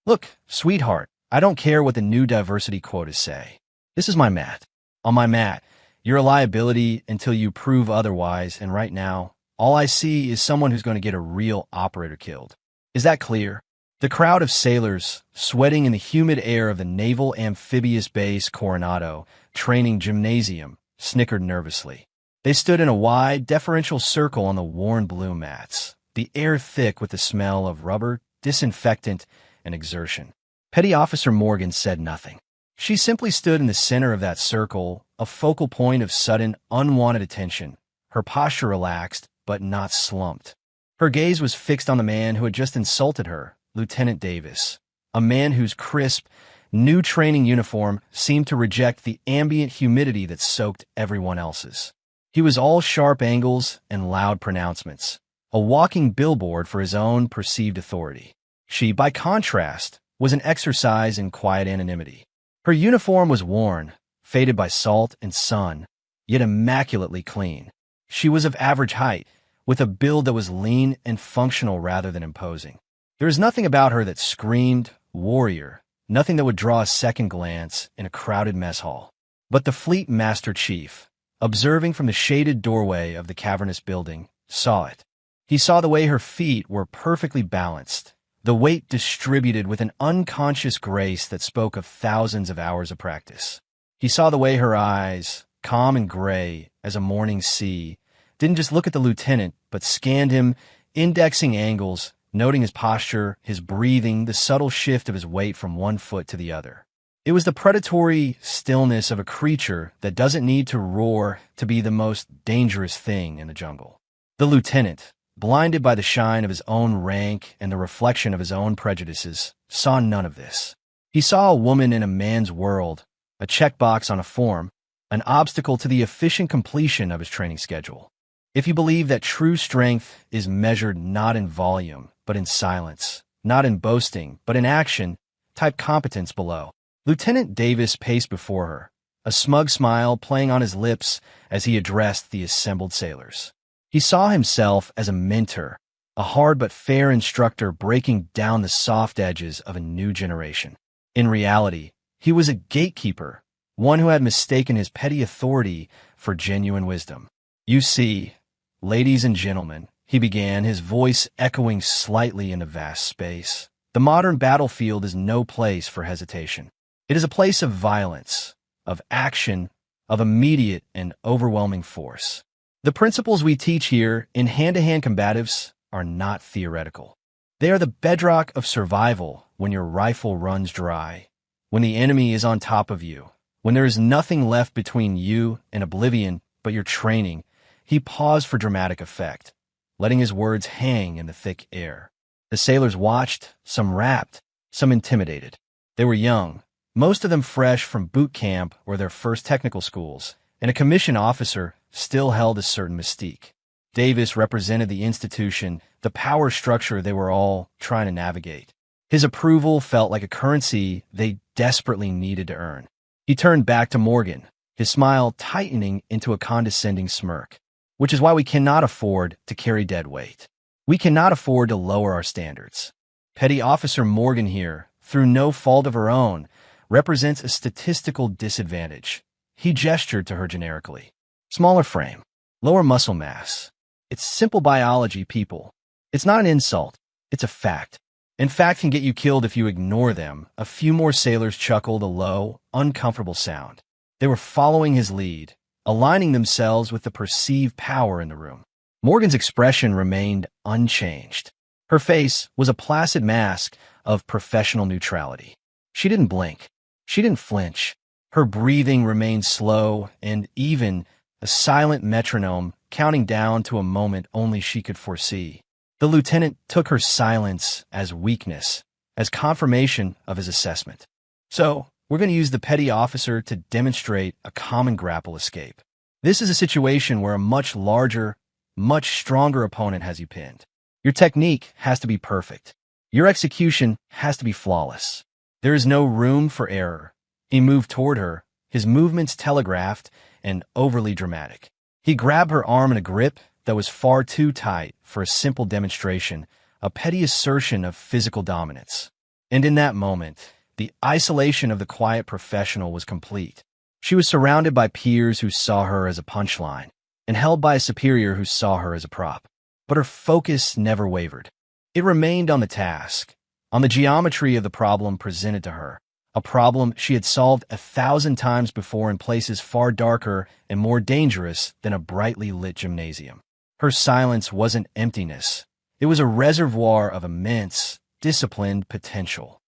Look, sweetheart, I don't care what the new diversity quotas say. This is my mat. On my mat, you're a liability until you prove otherwise, and right now, all I see is someone who's going to get a real operator killed. Is that clear? The crowd of sailors, sweating in the humid air of the Naval Amphibious Base Coronado training gymnasium, snickered nervously. They stood in a wide, deferential circle on the worn blue mats, the air thick with the smell of rubber, disinfectant, and exertion. Petty Officer Morgan said nothing. She simply stood in the center of that circle, a focal point of sudden, unwanted attention, her posture relaxed, but not slumped. Her gaze was fixed on the man who had just insulted her, Lieutenant Davis, a man whose crisp, new training uniform seemed to reject the ambient humidity that soaked everyone else's. He was all sharp angles and loud pronouncements, a walking billboard for his own perceived authority. She, by contrast, was an exercise in quiet anonymity. Her uniform was worn, faded by salt and sun, yet immaculately clean. She was of average height, with a build that was lean and functional rather than imposing. There was nothing about her that screamed warrior, nothing that would draw a second glance in a crowded mess hall. But the Fleet Master Chief, observing from the shaded doorway of the cavernous building, saw it. He saw the way her feet were perfectly balanced, the weight distributed with an unconscious grace that spoke of thousands of hours of practice. He saw the way her eyes, calm and gray as a morning sea, didn't just look at the lieutenant, but scanned him, indexing angles, noting his posture, his breathing, the subtle shift of his weight from one foot to the other. It was the predatory stillness of a creature that doesn't need to roar to be the most dangerous thing in the jungle. The lieutenant, blinded by the shine of his own rank and the reflection of his own prejudices, saw none of this. He saw a woman in a man's world, a checkbox on a form, an obstacle to the efficient completion of his training schedule. If you believe that true strength is measured not in volume, but in silence, not in boasting, but in action, type competence below. Lieutenant Davis paced before her, a smug smile playing on his lips as he addressed the assembled sailors. He saw himself as a mentor, a hard but fair instructor breaking down the soft edges of a new generation. In reality, he was a gatekeeper, one who had mistaken his petty authority for genuine wisdom. You see, ladies and gentlemen, he began, his voice echoing slightly in the vast space. The modern battlefield is no place for hesitation. It is a place of violence, of action, of immediate and overwhelming force. The principles we teach here in hand-to-hand combatives are not theoretical. They are the bedrock of survival when your rifle runs dry, when the enemy is on top of you, when there is nothing left between you and oblivion but your training. He paused for dramatic effect, letting his words hang in the thick air. The sailors watched, some rapt, some intimidated. They were young, most of them fresh from boot camp or their first technical schools, and a commissioned officer still held a certain mystique. Davis represented the institution, the power structure they were all trying to navigate. His approval felt like a currency they desperately needed to earn. He turned back to Morgan, his smile tightening into a condescending smirk. Which is why we cannot afford to carry dead weight. We cannot afford to lower our standards. Petty Officer Morgan here, through no fault of her own, represents a statistical disadvantage. He gestured to her generically. Smaller frame, lower muscle mass. It's simple biology, people. It's not an insult. It's a fact. And fact can get you killed if you ignore them. A few more sailors chuckled a low, uncomfortable sound. They were following his lead, aligning themselves with the perceived power in the room. Morgan's expression remained unchanged. Her face was a placid mask of professional neutrality. She didn't blink. She didn't flinch. Her breathing remained slow and even, a silent metronome counting down to a moment only she could foresee. The lieutenant took her silence as weakness, as confirmation of his assessment. So, we're going to use the petty officer to demonstrate a common grapple escape. This is a situation where a much larger, much stronger opponent has you pinned. Your technique has to be perfect. Your execution has to be flawless. There is no room for error. He moved toward her, his movements telegraphed and overly dramatic. He grabbed her arm in a grip that was far too tight for a simple demonstration, a petty assertion of physical dominance. And in that moment, the isolation of the quiet professional was complete. She was surrounded by peers who saw her as a punchline, and held by a superior who saw her as a prop. But her focus never wavered. It remained on the task, on the geometry of the problem presented to her, a problem she had solved 1,000 times before in places far darker and more dangerous than a brightly lit gymnasium. Her silence wasn't emptiness. It was a reservoir of immense, disciplined potential.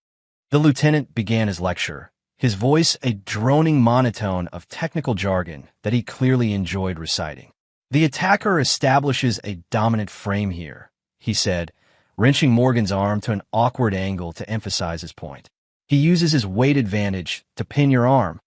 The lieutenant began his lecture, his voice a droning monotone of technical jargon that he clearly enjoyed reciting. The attacker establishes a dominant frame here, he said, wrenching Morgan's arm to an awkward angle to emphasize his point. He uses his weight advantage to pin your arm,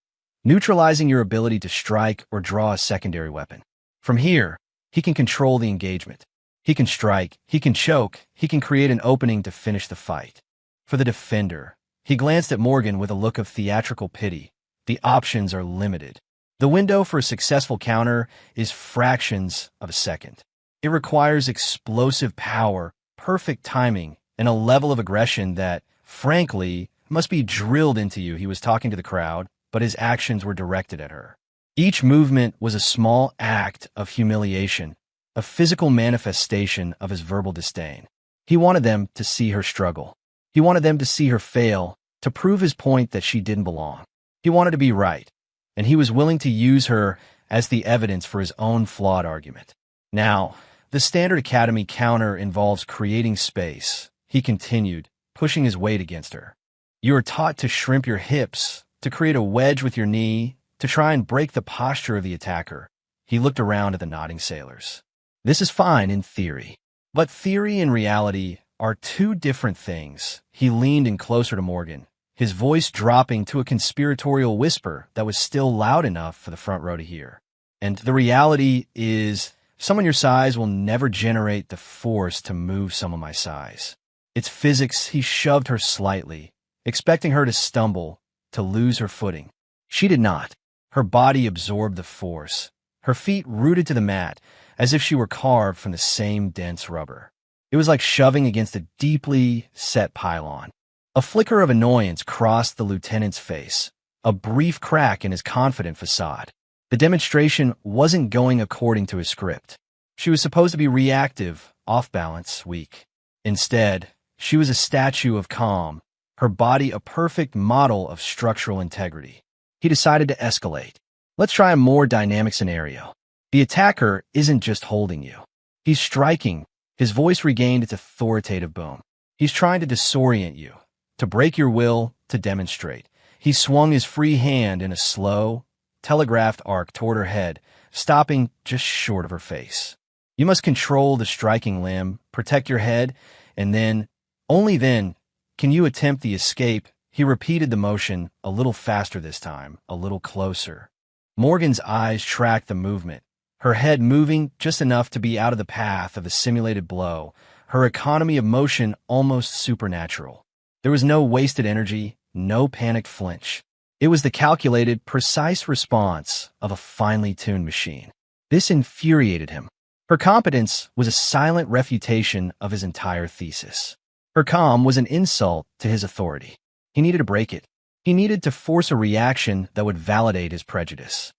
neutralizing your ability to strike or draw a secondary weapon. From here, he can control the engagement. He can strike, he can choke, he can create an opening to finish the fight. For the defender, he glanced at Morgan with a look of theatrical pity. The options are limited. The window for a successful counter is fractions of a second. It requires explosive power, perfect timing, and a level of aggression that, frankly, must be drilled into you. He was talking to the crowd, but his actions were directed at her. Each movement was a small act of humiliation, a physical manifestation of his verbal disdain. He wanted them to see her struggle. He wanted them to see her fail, to prove his point that she didn't belong. He wanted to be right, and he was willing to use her as the evidence for his own flawed argument. Now, the Standard Academy counter involves creating space, he continued, pushing his weight against her. You are taught to shrimp your hips, to create a wedge with your knee, to try and break the posture of the attacker. He looked around at the nodding sailors. This is fine in theory, but theory and reality are two different things. He leaned in closer to Morgan, his voice dropping to a conspiratorial whisper that was still loud enough for the front row to hear. And the reality is, someone your size will never generate the force to move someone my size. It's physics. He shoved her slightly, expecting her to stumble, to lose her footing. She did not. Her body absorbed the force, her feet rooted to the mat, as if she were carved from the same dense rubber. It was like shoving against a deeply set pylon. A flicker of annoyance crossed the lieutenant's face, a brief crack in his confident facade. The demonstration wasn't going according to his script. She was supposed to be reactive, off balance, weak. Instead, she was a statue of calm, her body a perfect model of structural integrity. He decided to escalate. Let's try a more dynamic scenario. The attacker isn't just holding you. He's striking. His voice regained its authoritative boom. He's trying to disorient you, to break your will, to demonstrate. He swung his free hand in a slow, telegraphed arc toward her head, stopping just short of her face. You must control the striking limb, protect your head, and then, only then, can you attempt the escape. He repeated the motion, a little faster this time, a little closer. Morgan's eyes tracked the movement, her head moving just enough to be out of the path of the simulated blow, her economy of motion almost supernatural. There was no wasted energy, no panicked flinch. It was the calculated, precise response of a finely tuned machine. This infuriated him. Her competence was a silent refutation of his entire thesis. Her calm was an insult to his authority. He needed to break it. He needed to force a reaction that would validate his prejudice.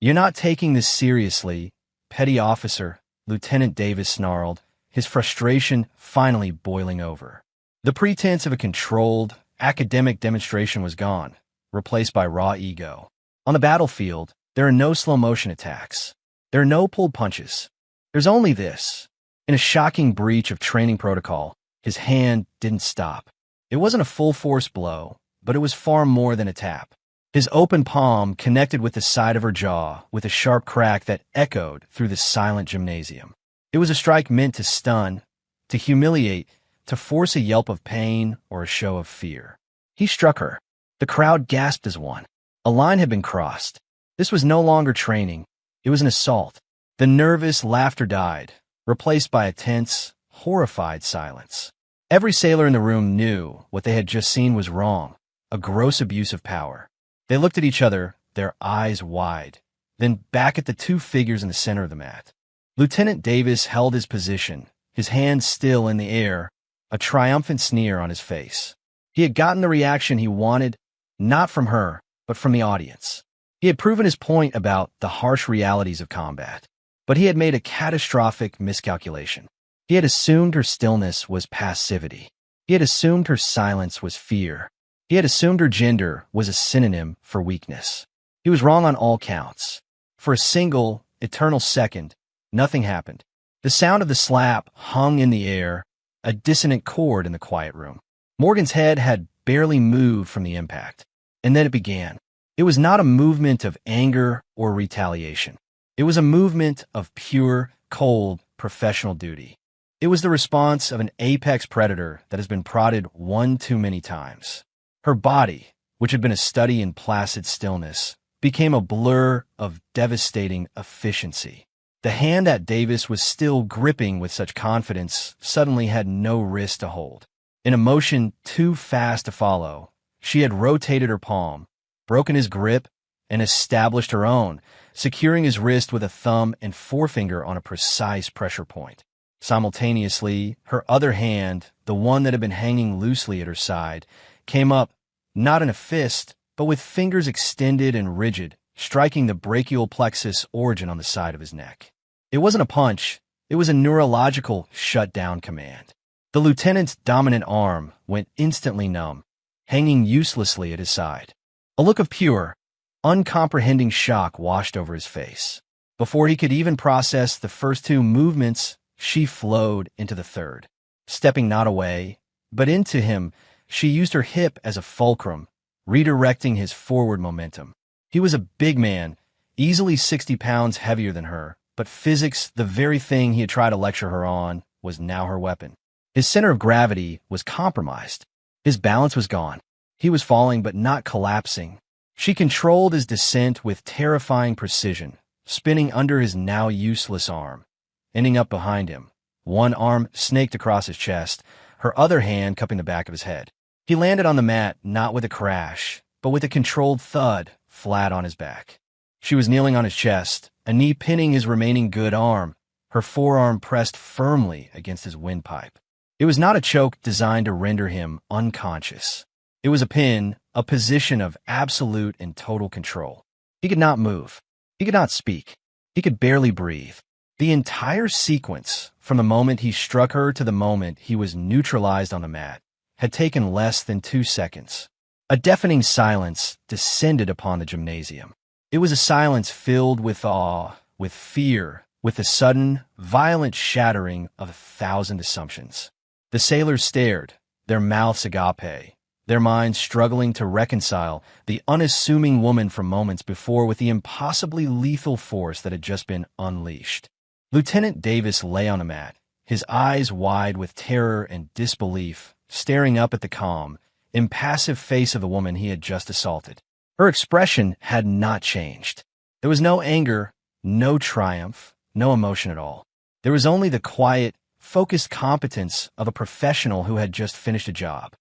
You're not taking this seriously, petty officer, Lieutenant Davis snarled, his frustration finally boiling over. The pretense of a controlled, academic demonstration was gone, replaced by raw ego. On the battlefield, there are no slow-motion attacks. There are no pulled punches. There's only this. In a shocking breach of training protocol, his hand didn't stop. It wasn't a full-force blow, but it was far more than a tap. His open palm connected with the side of her jaw with a sharp crack that echoed through the silent gymnasium. It was a strike meant to stun, to humiliate, to force a yelp of pain or a show of fear. He struck her. The crowd gasped as one. A line had been crossed. This was no longer training. It was an assault. The nervous laughter died, replaced by a tense, horrified silence. Every sailor in the room knew what they had just seen was wrong, a gross abuse of power. They looked at each other, their eyes wide, then back at the two figures in the center of the mat. Lieutenant Davis held his position, his hands still in the air, a triumphant sneer on his face. He had gotten the reaction he wanted, not from her, but from the audience. He had proven his point about the harsh realities of combat, but he had made a catastrophic miscalculation. He had assumed her stillness was passivity. He had assumed her silence was fear. He had assumed her gender was a synonym for weakness. He was wrong on all counts. For a single, eternal second, nothing happened. The sound of the slap hung in the air, a dissonant chord in the quiet room. Morgan's head had barely moved from the impact. And then it began. It was not a movement of anger or retaliation. It was a movement of pure, cold, professional duty. It was the response of an apex predator that has been prodded one too many times. Her body, which had been a study in placid stillness, became a blur of devastating efficiency. The hand that Davis was still gripping with such confidence suddenly had no wrist to hold. In a motion too fast to follow, she had rotated her palm, broken his grip, and established her own, securing his wrist with a thumb and forefinger on a precise pressure point. Simultaneously, her other hand, the one that had been hanging loosely at her side, came up, not in a fist, but with fingers extended and rigid, striking the brachial plexus origin on the side of his neck. It wasn't a punch, it was a neurological shutdown command. The lieutenant's dominant arm went instantly numb, hanging uselessly at his side. A look of pure, uncomprehending shock washed over his face. Before he could even process the first two movements, she flowed into the third. Stepping not away, but into him, she used her hip as a fulcrum, redirecting his forward momentum. He was a big man, easily 60 pounds heavier than her, but physics, the very thing he had tried to lecture her on, was now her weapon. His center of gravity was compromised. His balance was gone. He was falling but not collapsing. She controlled his descent with terrifying precision, spinning under his now useless arm, ending up behind him. One arm snaked across his chest, her other hand cupping the back of his head. He landed on the mat not with a crash, but with a controlled thud flat on his back. She was kneeling on his chest, a knee pinning his remaining good arm, her forearm pressed firmly against his windpipe. It was not a choke designed to render him unconscious. It was a pin, a position of absolute and total control. He could not move. He could not speak. He could barely breathe. The entire sequence, from the moment he struck her to the moment he was neutralized on the mat, had taken less than 2 seconds. A deafening silence descended upon the gymnasium. It was a silence filled with awe, with fear, with the sudden, violent shattering of 1,000 assumptions. The sailors stared, their mouths agape, their minds struggling to reconcile the unassuming woman from moments before with the impossibly lethal force that had just been unleashed. Lieutenant Davis lay on a mat, his eyes wide with terror and disbelief, staring up at the calm, impassive face of the woman he had just assaulted. Her expression had not changed. There was no anger, no triumph, no emotion at all. There was only the quiet, focused competence of a professional who had just finished a job.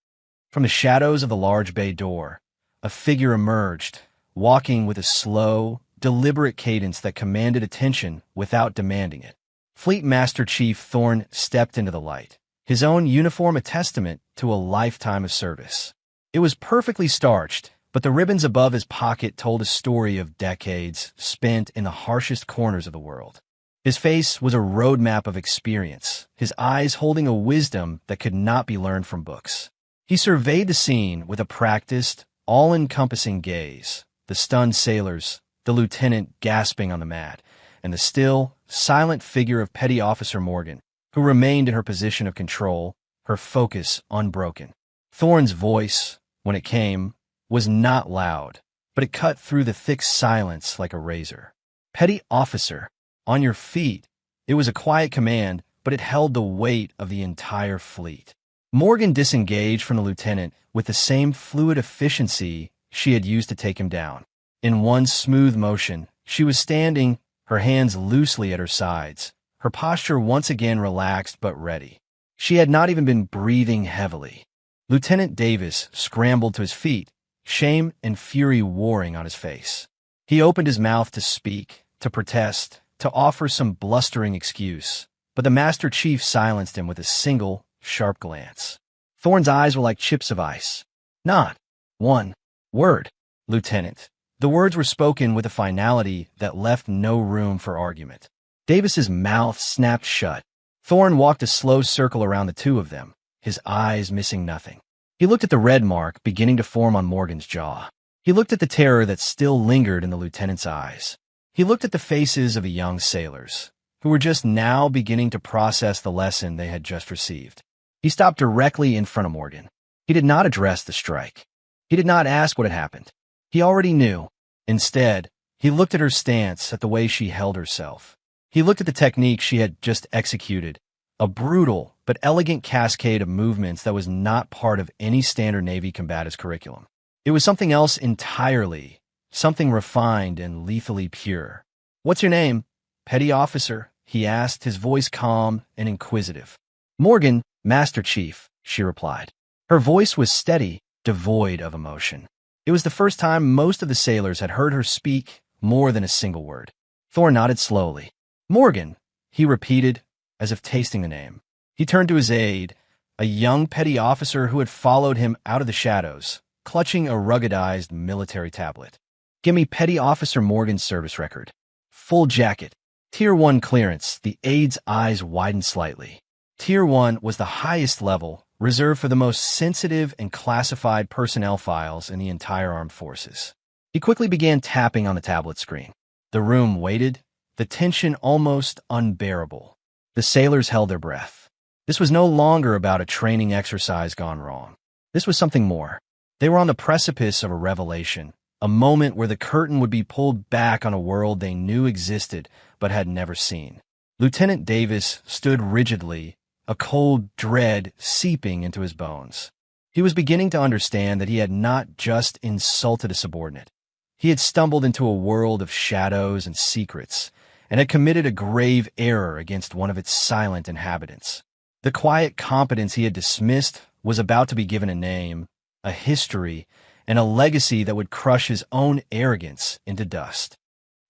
From the shadows of the large bay door, a figure emerged, walking with a slow, deliberate cadence that commanded attention without demanding it. Fleet Master Chief Thorne stepped into the light, his own uniform a testament to a lifetime of service. It was perfectly starched, but the ribbons above his pocket told a story of decades spent in the harshest corners of the world. His face was a roadmap of experience, his eyes holding a wisdom that could not be learned from books. He surveyed the scene with a practiced, all-encompassing gaze, the stunned sailors, the lieutenant gasping on the mat, and the still, silent figure of Petty Officer Morgan, who remained in her position of control, her focus unbroken. Thorne's voice, when it came, was not loud, but it cut through the thick silence like a razor. "Petty Officer, on your feet." It was a quiet command, but it held the weight of the entire fleet. Morgan disengaged from the lieutenant with the same fluid efficiency she had used to take him down. In one smooth motion, she was standing, her hands loosely at her sides, her posture once again relaxed but ready. She had not even been breathing heavily. Lieutenant Davis scrambled to his feet, shame and fury warring on his face. He opened his mouth to speak, to protest, to offer some blustering excuse, but the Master Chief silenced him with a single, sharp glance. Thorne's eyes were like chips of ice. Not one word, Lieutenant. The words were spoken with a finality that left no room for argument. Davis's mouth snapped shut. Thorne walked a slow circle around the two of them, his eyes missing nothing. He looked at the red mark beginning to form on Morgan's jaw. He looked at the terror that still lingered in the lieutenant's eyes. He looked at the faces of the young sailors, who were just now beginning to process the lesson they had just received. He stopped directly in front of Morgan. He did not address the strike. He did not ask what had happened. He already knew. Instead, he looked at her stance, at the way she held herself. He looked at the technique she had just executed, a brutal but elegant cascade of movements that was not part of any standard Navy combative's curriculum. It was something else entirely, something refined and lethally pure. "What's your name, petty officer?" he asked, his voice calm and inquisitive. "Morgan, Master Chief," she replied. Her voice was steady, devoid of emotion. It was the first time most of the sailors had heard her speak more than a single word. Thorne nodded slowly. "Morgan," he repeated, as if tasting the name. He turned to his aide, a young petty officer who had followed him out of the shadows, clutching a ruggedized military tablet. "Give me Petty Officer Morgan's service record. Full jacket. Tier 1 clearance." The aide's eyes widened slightly. Tier 1 was the highest level, reserved for the most sensitive and classified personnel files in the entire armed forces. He quickly began tapping on the tablet screen. The room waited, the tension almost unbearable. The sailors held their breath. This was no longer about a training exercise gone wrong. This was something more. They were on the precipice of a revelation, a moment where the curtain would be pulled back on a world they knew existed but had never seen. Lieutenant Davis stood rigidly, a cold dread seeping into his bones. He was beginning to understand that he had not just insulted a subordinate. He had stumbled into a world of shadows and secrets, and had committed a grave error against one of its silent inhabitants. The quiet competence he had dismissed was about to be given a name, a history, and a legacy that would crush his own arrogance into dust.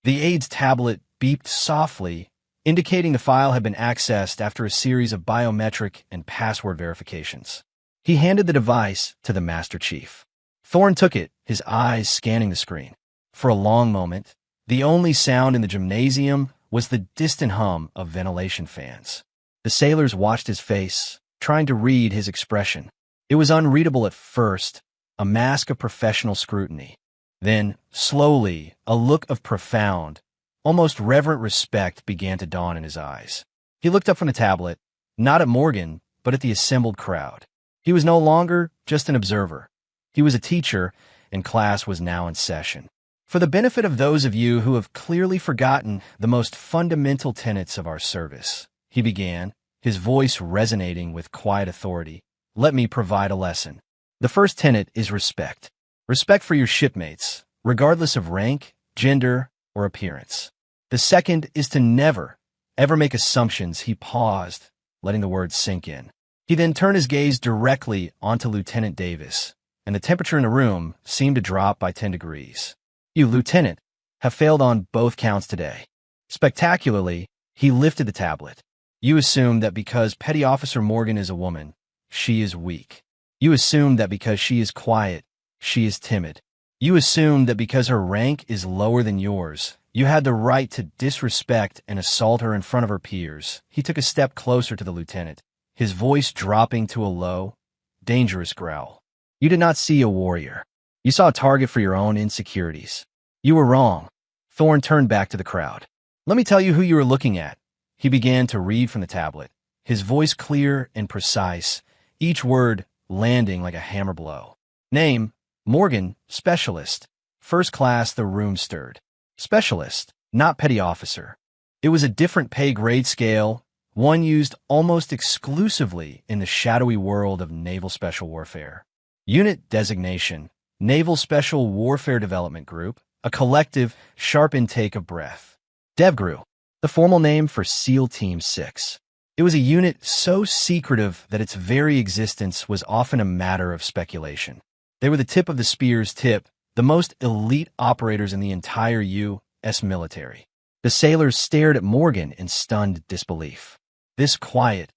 The aide's tablet beeped softly, indicating the file had been accessed after a series of biometric and password verifications. He handed the device to the Master Chief. Thorne took it, his eyes scanning the screen. For a long moment, the only sound in the gymnasium was the distant hum of ventilation fans. The sailors watched his face, trying to read his expression. It was unreadable at first, a mask of professional scrutiny. Then, slowly, a look of profound, almost reverent respect began to dawn in his eyes. He looked up from the tablet, not at Morgan, but at the assembled crowd. He was no longer just an observer. He was a teacher, and class was now in session. For the benefit of those of you who have clearly forgotten the most fundamental tenets of our service, he began, his voice resonating with quiet authority, let me provide a lesson. The first tenet is respect. Respect for your shipmates, regardless of rank, gender, or appearance. The second is to never, ever make assumptions. He paused, letting the words sink in. He then turned his gaze directly onto Lieutenant Davis, and the temperature in the room seemed to drop by 10 degrees. You, Lieutenant, have failed on both counts today. Spectacularly, he lifted the tablet. You assume that because Petty Officer Morgan is a woman, she is weak. You assume that because she is quiet, she is timid. You assume that because her rank is lower than yours, you had the right to disrespect and assault her in front of her peers. He took a step closer to the lieutenant, his voice dropping to a low, dangerous growl. You did not see a warrior. You saw a target for your own insecurities. You were wrong. Thorne turned back to the crowd. Let me tell you who you are looking at. He began to read from the tablet, his voice clear and precise, each word landing like a hammer blow. Name, Morgan, Specialist. First class. The room stirred. Specialist, not petty officer. It was a different pay grade scale, one used almost exclusively in the shadowy world of naval special warfare. Unit designation, Naval Special Warfare Development Group, a collective, sharp intake of breath. DevGru, the formal name for SEAL Team 6. It was a unit so secretive that its very existence was often a matter of speculation. They were the tip of the spear's tip, the most elite operators in the entire U.S. military. The sailors stared at Morgan in stunned disbelief. This quiet,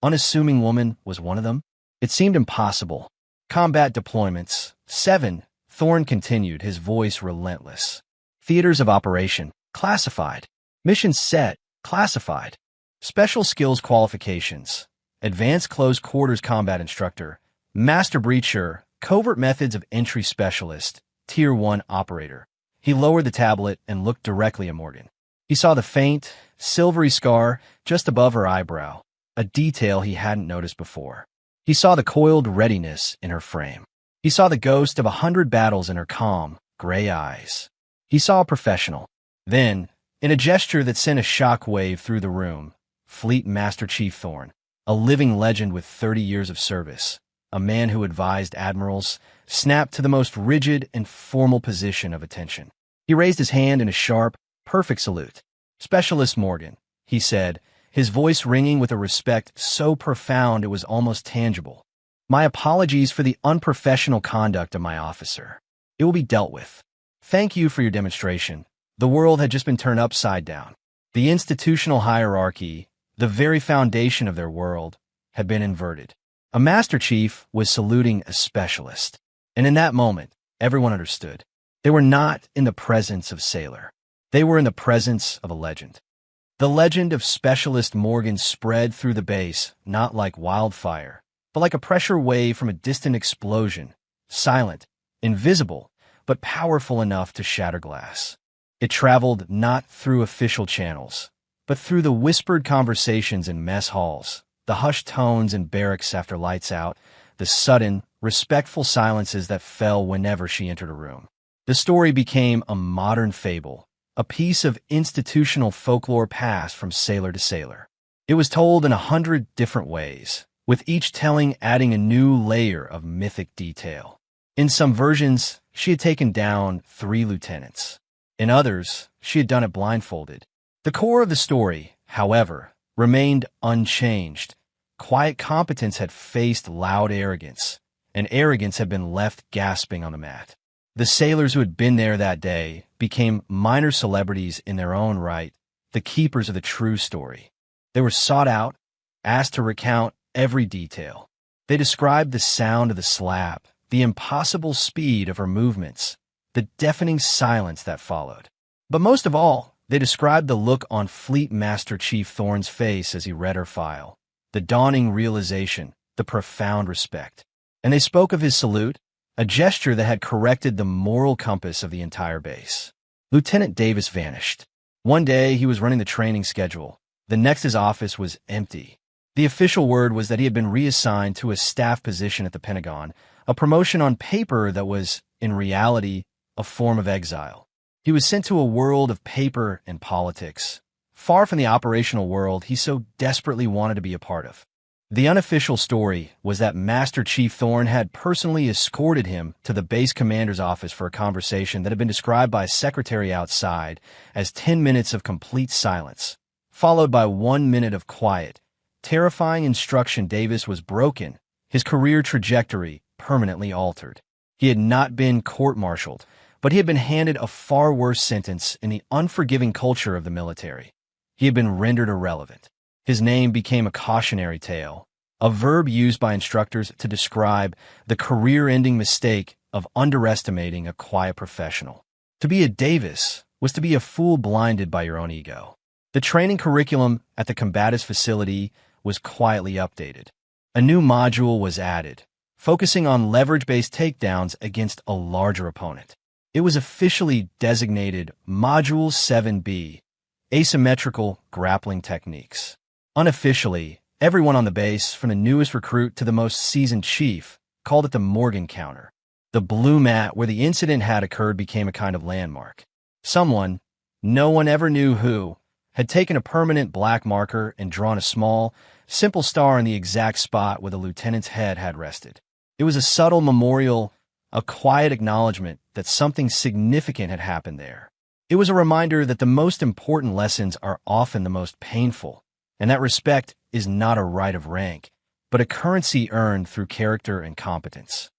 unassuming woman was one of them? It seemed impossible. Combat deployments. 7. Thorne continued, his voice relentless. Theaters of operation. Classified. Mission set. Classified. Special skills qualifications. Advanced close quarters combat instructor. Master breacher. Covert methods of entry specialist. Tier 1 operator. He lowered the tablet and looked directly at Morgan. He saw the faint, silvery scar just above her eyebrow, a detail he hadn't noticed before. He saw the coiled readiness in her frame. He saw the ghost of 100 battles in her calm, gray eyes. He saw a professional. Then, in a gesture that sent a shock wave through the room, Fleet Master Chief Thorne, a living legend with 30 years of service, a man who advised admirals, snapped to the most rigid and formal position of attention. He raised his hand in a sharp, perfect salute. "Specialist Morgan," he said, his voice ringing with a respect so profound it was almost tangible. "My apologies for the unprofessional conduct of my officer. It will be dealt with. Thank you for your demonstration." The world had just been turned upside down. The institutional hierarchy, the very foundation of their world, had been inverted. A Master Chief was saluting a specialist. And in that moment, everyone understood. They were not in the presence of Sailor. They were in the presence of a legend. The legend of Specialist Morgan spread through the base, not like wildfire, but like a pressure wave from a distant explosion, silent, invisible, but powerful enough to shatter glass. It traveled not through official channels, but through the whispered conversations in mess halls, the hushed tones in barracks after lights out, the sudden, respectful silences that fell whenever she entered a room. The story became a modern fable, a piece of institutional folklore passed from sailor to sailor. It was told in 100 different ways, with each telling adding a new layer of mythic detail. In some versions, she had taken down 3 lieutenants. In others, she had done it blindfolded. The core of the story, however, remained unchanged. Quiet competence had faced loud arrogance, and arrogance had been left gasping on the mat. The sailors who had been there that day became minor celebrities in their own right, the keepers of the true story. They were sought out, asked to recount every detail. They described the sound of the slap, the impossible speed of her movements, the deafening silence that followed. But most of all, they described the look on Fleet Master Chief Thorne's face as he read her file, the dawning realization, the profound respect. And they spoke of his salute, a gesture that had corrected the moral compass of the entire base. Lieutenant Davis vanished. One day he was running the training schedule. The next his office was empty. The official word was that he had been reassigned to a staff position at the Pentagon, a promotion on paper that was, in reality, a form of exile. He was sent to a world of paper and politics, far from the operational world he so desperately wanted to be a part of. The unofficial story was that Master Chief Thorne had personally escorted him to the base commander's office for a conversation that had been described by a secretary outside as 10 minutes of complete silence, followed by 1 minute of quiet, terrifying instruction. Davis was broken, his career trajectory permanently altered. He had not been court-martialed, but he had been handed a far worse sentence in the unforgiving culture of the military. He had been rendered irrelevant. His name became a cautionary tale, a verb used by instructors to describe the career-ending mistake of underestimating a quiet professional. To be a Davis was to be a fool blinded by your own ego. The training curriculum at the combatives facility was quietly updated. A new module was added, focusing on leverage-based takedowns against a larger opponent. It was officially designated Module 7B, Asymmetrical Grappling Techniques. Unofficially, everyone on the base, from the newest recruit to the most seasoned chief, called it the Morgan Counter. The blue mat where the incident had occurred became a kind of landmark. Someone, no one ever knew who, had taken a permanent black marker and drawn a small, simple star in the exact spot where the lieutenant's head had rested. It was a subtle memorial, a quiet acknowledgement that something significant had happened there. It was a reminder that the most important lessons are often the most painful, and that respect is not a right of rank, but a currency earned through character and competence.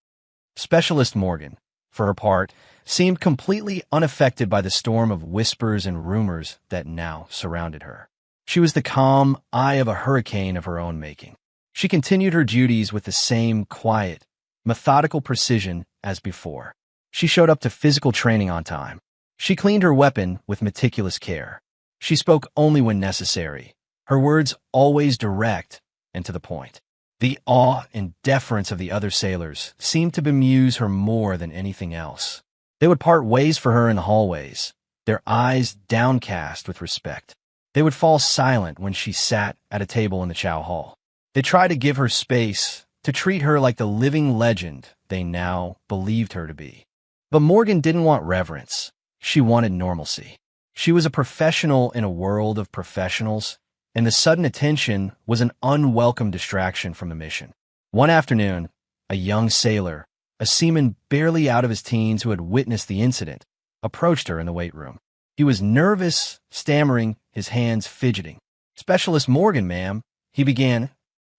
Specialist Morgan, for her part, seemed completely unaffected by the storm of whispers and rumors that now surrounded her. She was the calm eye of a hurricane of her own making. She continued her duties with the same quiet, methodical precision as before. She showed up to physical training on time. She cleaned her weapon with meticulous care. She spoke only when necessary, her words always direct and to the point. The awe and deference of the other sailors seemed to bemuse her more than anything else. They would part ways for her in the hallways, their eyes downcast with respect. They would fall silent when she sat at a table in the chow hall. They tried to give her space, to treat her like the living legend they now believed her to be. But Morgan didn't want reverence. She wanted normalcy. She was a professional in a world of professionals, and the sudden attention was an unwelcome distraction from the mission. One afternoon, a young sailor, a seaman barely out of his teens who had witnessed the incident, approached her in the weight room. He was nervous, stammering, his hands fidgeting. "Specialist Morgan, ma'am," he began.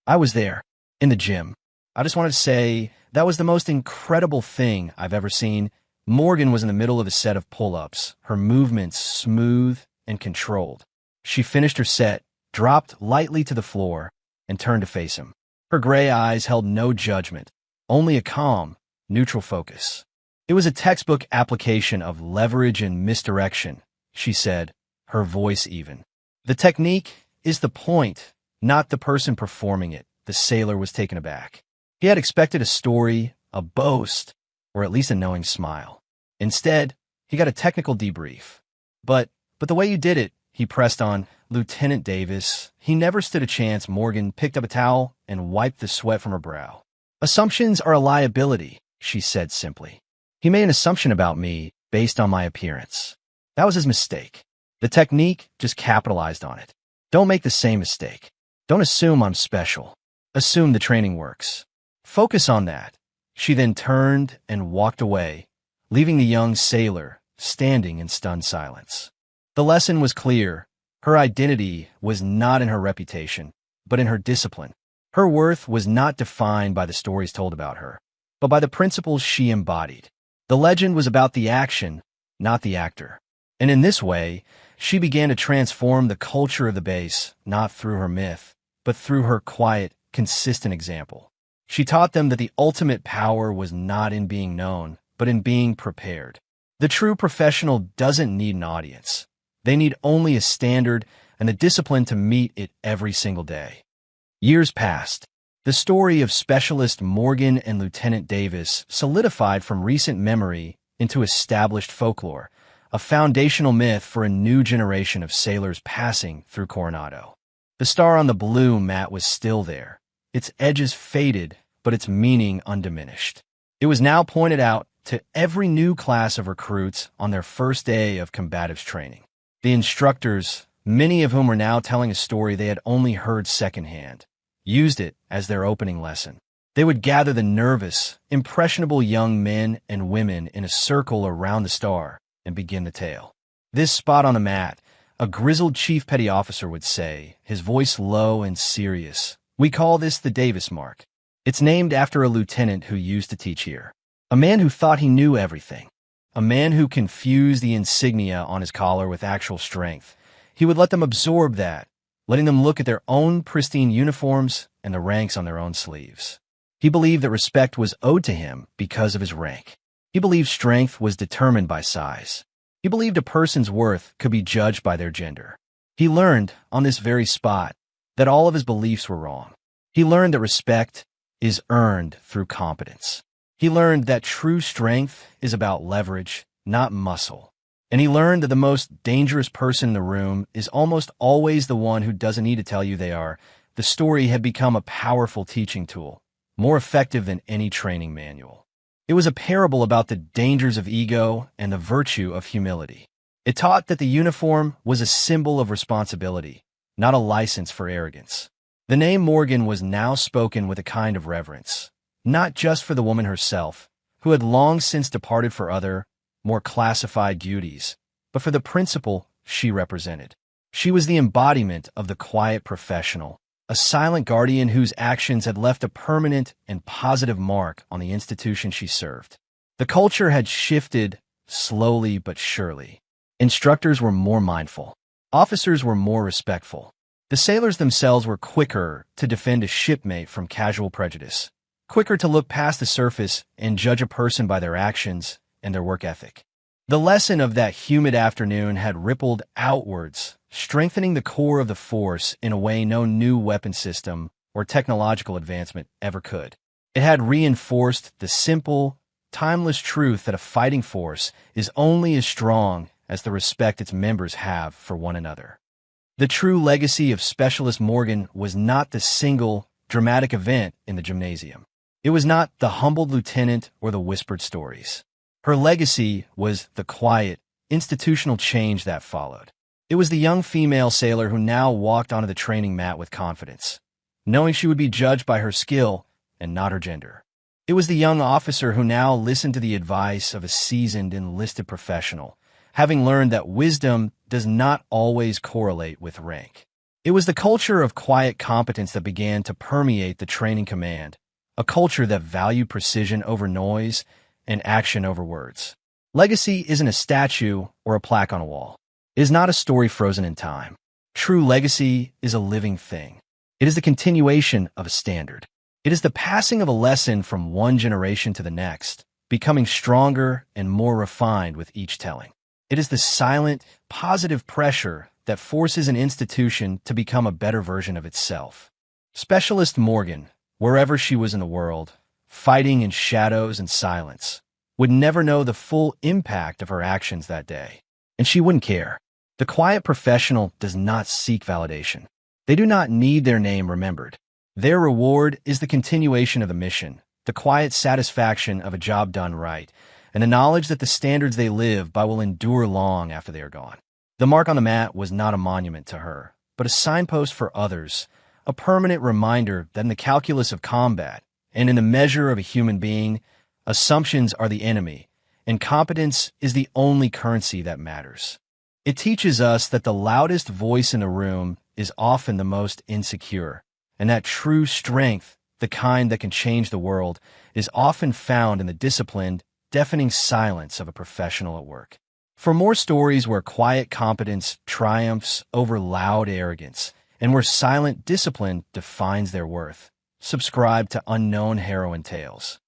"I was there, in the gym. I just wanted to say that was the most incredible thing I've ever seen." Morgan was in the middle of a set of pull-ups, her movements smooth and controlled. She finished her set, dropped lightly to the floor, and turned to face him. Her gray eyes held no judgment, only a calm, neutral focus. "It was a textbook application of leverage and misdirection," she said, her voice even. "The technique is the point, not the person performing it." The sailor was taken aback. He had expected a story, a boast, or at least a knowing smile. Instead, he got a technical debrief. But the way you did it," he pressed on, "Lieutenant Davis, he never stood a chance." Morgan picked up a towel and wiped the sweat from her brow. "Assumptions are a liability," she said simply. "He made an assumption about me based on my appearance. That was his mistake. The technique just capitalized on it. Don't make the same mistake. Don't assume I'm special. Assume the training works. Focus on that." She then turned and walked away, leaving the young sailor standing in stunned silence. The lesson was clear. Her identity was not in her reputation, but in her discipline. Her worth was not defined by the stories told about her, but by the principles she embodied. The legend was about the action, not the actor. And in this way, she began to transform the culture of the base, not through her myth, but through her quiet, consistent example. She taught them that the ultimate power was not in being known, but in being prepared. The true professional doesn't need an audience. They need only a standard and the discipline to meet it every single day. Years passed. The story of Specialist Morgan and Lieutenant Davis solidified from recent memory into established folklore, a foundational myth for a new generation of sailors passing through Coronado. The star on the blue mat was still there, its edges faded, but its meaning undiminished. It was now pointed out to every new class of recruits on their first day of combatives training. The instructors, many of whom were now telling a story they had only heard secondhand, used it as their opening lesson. They would gather the nervous, impressionable young men and women in a circle around the star and begin the tale. "This spot on the mat," a grizzled chief petty officer would say, his voice low and serious. "We call this the Davis Mark. It's named after a lieutenant who used to teach here. A man who thought he knew everything. A man who confused the insignia on his collar with actual strength. He would let them absorb that, letting them look at their own pristine uniforms and the ranks on their own sleeves. He believed that respect was owed to him because of his rank. He believed strength was determined by size. He believed a person's worth could be judged by their gender. He learned, on this very spot, that all of his beliefs were wrong. He learned that respect is earned through competence. He learned that true strength is about leverage, not muscle. And he learned that the most dangerous person in the room is almost always the one who doesn't need to tell you they are. The story had become a powerful teaching tool, more effective than any training manual. It was a parable about the dangers of ego and the virtue of humility. It taught that the uniform was a symbol of responsibility, not a license for arrogance. The name Morgan was now spoken with a kind of reverence, not just for the woman herself, who had long since departed for other, more classified duties, but for the principle she represented. She was the embodiment of the quiet professional, a silent guardian whose actions had left a permanent and positive mark on the institution she served. The culture had shifted slowly but surely. Instructors were more mindful. Officers were more respectful. The sailors themselves were quicker to defend a shipmate from casual prejudice, quicker to look past the surface and judge a person by their actions and their work ethic. The lesson of that humid afternoon had rippled outwards, strengthening the core of the force in a way no new weapon system or technological advancement ever could. It had reinforced the simple, timeless truth that a fighting force is only as strong as the respect its members have for one another. The true legacy of Specialist Morgan was not the single, dramatic event in the gymnasium. It was not the humbled lieutenant or the whispered stories. Her legacy was the quiet, institutional change that followed. It was the young female sailor who now walked onto the training mat with confidence, knowing she would be judged by her skill and not her gender. It was the young officer who now listened to the advice of a seasoned enlisted professional, having learned that wisdom does not always correlate with rank. It was the culture of quiet competence that began to permeate the training command, a culture that valued precision over noise and action over words. Legacy isn't a statue or a plaque on a wall. It is not a story frozen in time. True legacy is a living thing. It is the continuation of a standard. It is the passing of a lesson from one generation to the next, becoming stronger and more refined with each telling. It is the silent, positive pressure that forces an institution to become a better version of itself. Specialist Morgan, wherever she was in the world, fighting in shadows and silence, would never know the full impact of her actions that day. And she wouldn't care. The quiet professional does not seek validation. They do not need their name remembered. Their reward is the continuation of the mission, the quiet satisfaction of a job done right, and the knowledge that the standards they live by will endure long after they are gone. The mark on the mat was not a monument to her, but a signpost for others, a permanent reminder that in the calculus of combat and in the measure of a human being, assumptions are the enemy, and competence is the only currency that matters. It teaches us that the loudest voice in the room is often the most insecure, and that true strength, the kind that can change the world, is often found in the disciplined, deafening silence of a professional at work. For more stories where quiet competence triumphs over loud arrogance, and where silent discipline defines their worth, subscribe to Unknown Heroine Tales.